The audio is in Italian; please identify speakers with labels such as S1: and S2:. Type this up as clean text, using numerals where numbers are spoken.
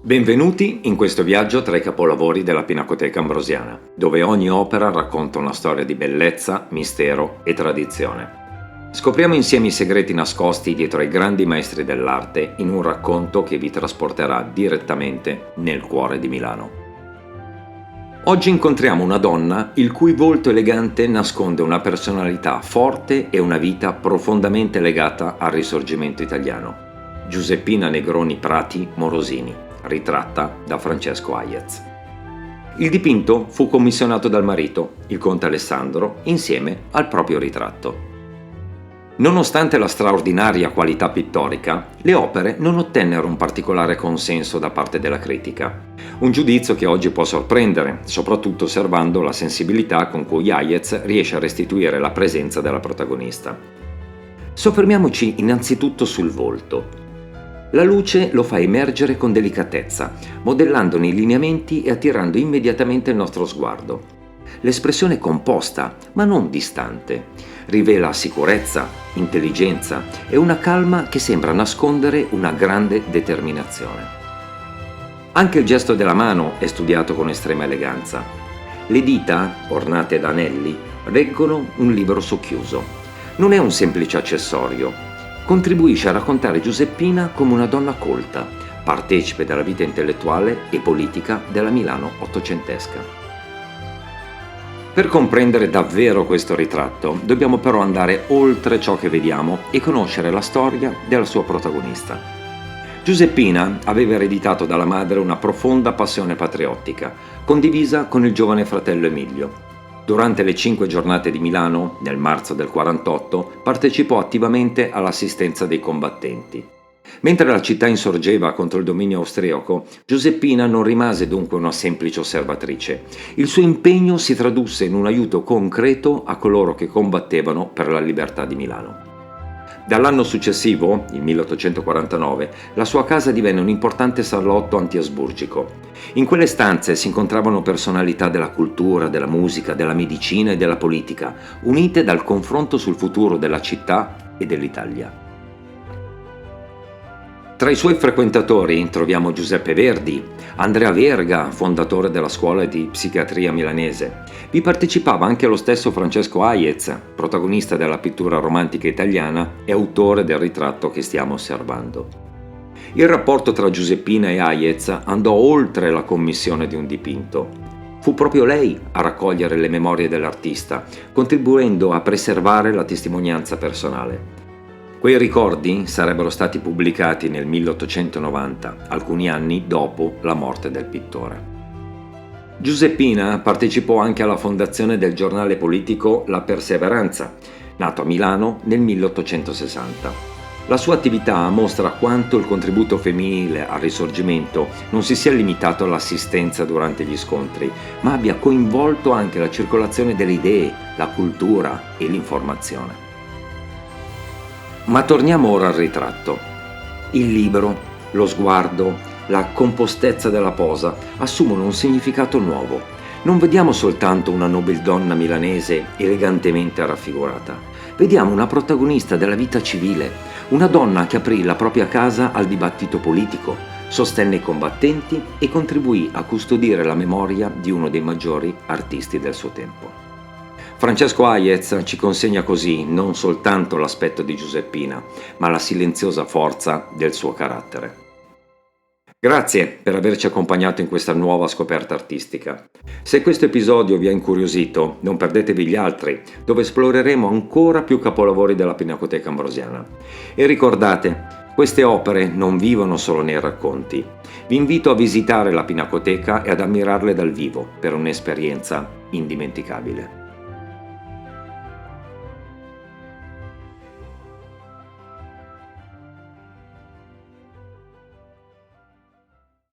S1: Benvenuti in questo viaggio tra i capolavori della Pinacoteca Ambrosiana, dove ogni opera racconta una storia di bellezza, mistero e tradizione. Scopriamo insieme i segreti nascosti dietro ai grandi maestri dell'arte in un racconto che vi trasporterà direttamente nel cuore di Milano. Oggi incontriamo una donna il cui volto elegante nasconde una personalità forte e una vita profondamente legata al Risorgimento italiano. Giuseppina Negroni Prati Morosini, ritratta da Francesco Hayez. Il dipinto fu commissionato dal marito, il conte Alessandro, insieme al proprio ritratto. Nonostante la straordinaria qualità pittorica, le opere non ottennero un particolare consenso da parte della critica. Un giudizio che oggi può sorprendere, soprattutto osservando la sensibilità con cui Hayez riesce a restituire la presenza della protagonista. Soffermiamoci innanzitutto sul volto. La luce lo fa emergere con delicatezza, modellandone i lineamenti e attirando immediatamente il nostro sguardo. L'espressione è composta, ma non distante. Rivela sicurezza, intelligenza e una calma che sembra nascondere una grande determinazione. Anche il gesto della mano è studiato con estrema eleganza. Le dita, ornate da anelli, reggono un libro socchiuso. Non è un semplice accessorio. Contribuisce a raccontare Giuseppina come una donna colta, partecipe della vita intellettuale e politica della Milano ottocentesca. Per comprendere davvero questo ritratto, dobbiamo però andare oltre ciò che vediamo e conoscere la storia della sua protagonista. Giuseppina aveva ereditato dalla madre una profonda passione patriottica, condivisa con il giovane fratello Emilio. Durante le 5 giornate di Milano, nel marzo del 48, partecipò attivamente all'assistenza dei combattenti. Mentre la città insorgeva contro il dominio austriaco, Giuseppina non rimase dunque una semplice osservatrice. Il suo impegno si tradusse in un aiuto concreto a coloro che combattevano per la libertà di Milano. Dall'anno successivo, il 1849, la sua casa divenne un importante salotto anti-asburgico. In quelle stanze si incontravano personalità della cultura, della musica, della medicina e della politica, unite dal confronto sul futuro della città e dell'Italia. Tra i suoi frequentatori troviamo Giuseppe Verdi, Andrea Verga, fondatore della scuola di psichiatria milanese. Vi partecipava anche lo stesso Francesco Hayez, protagonista della pittura romantica italiana e autore del ritratto che stiamo osservando. Il rapporto tra Giuseppina e Hayez andò oltre la commissione di un dipinto. Fu proprio lei a raccogliere le memorie dell'artista, contribuendo a preservare la testimonianza personale. Quei ricordi sarebbero stati pubblicati nel 1890, alcuni anni dopo la morte del pittore. Giuseppina partecipò anche alla fondazione del giornale politico La Perseveranza, nato a Milano nel 1860. La sua attività mostra quanto il contributo femminile al Risorgimento non si sia limitato all'assistenza durante gli scontri, ma abbia coinvolto anche la circolazione delle idee, la cultura e l'informazione. Ma torniamo ora al ritratto. Il libro, lo sguardo, la compostezza della posa assumono un significato nuovo. Non vediamo soltanto una nobildonna milanese elegantemente raffigurata. Vediamo una protagonista della vita civile, una donna che aprì la propria casa al dibattito politico, sostenne i combattenti e contribuì a custodire la memoria di uno dei maggiori artisti del suo tempo. Francesco Hayez ci consegna così non soltanto l'aspetto di Giuseppina, ma la silenziosa forza del suo carattere. Grazie per averci accompagnato in questa nuova scoperta artistica. Se questo episodio vi ha incuriosito, non perdetevi gli altri, dove esploreremo ancora più capolavori della Pinacoteca Ambrosiana. E ricordate, queste opere non vivono solo nei racconti. Vi invito a visitare la Pinacoteca e ad ammirarle dal vivo per un'esperienza indimenticabile.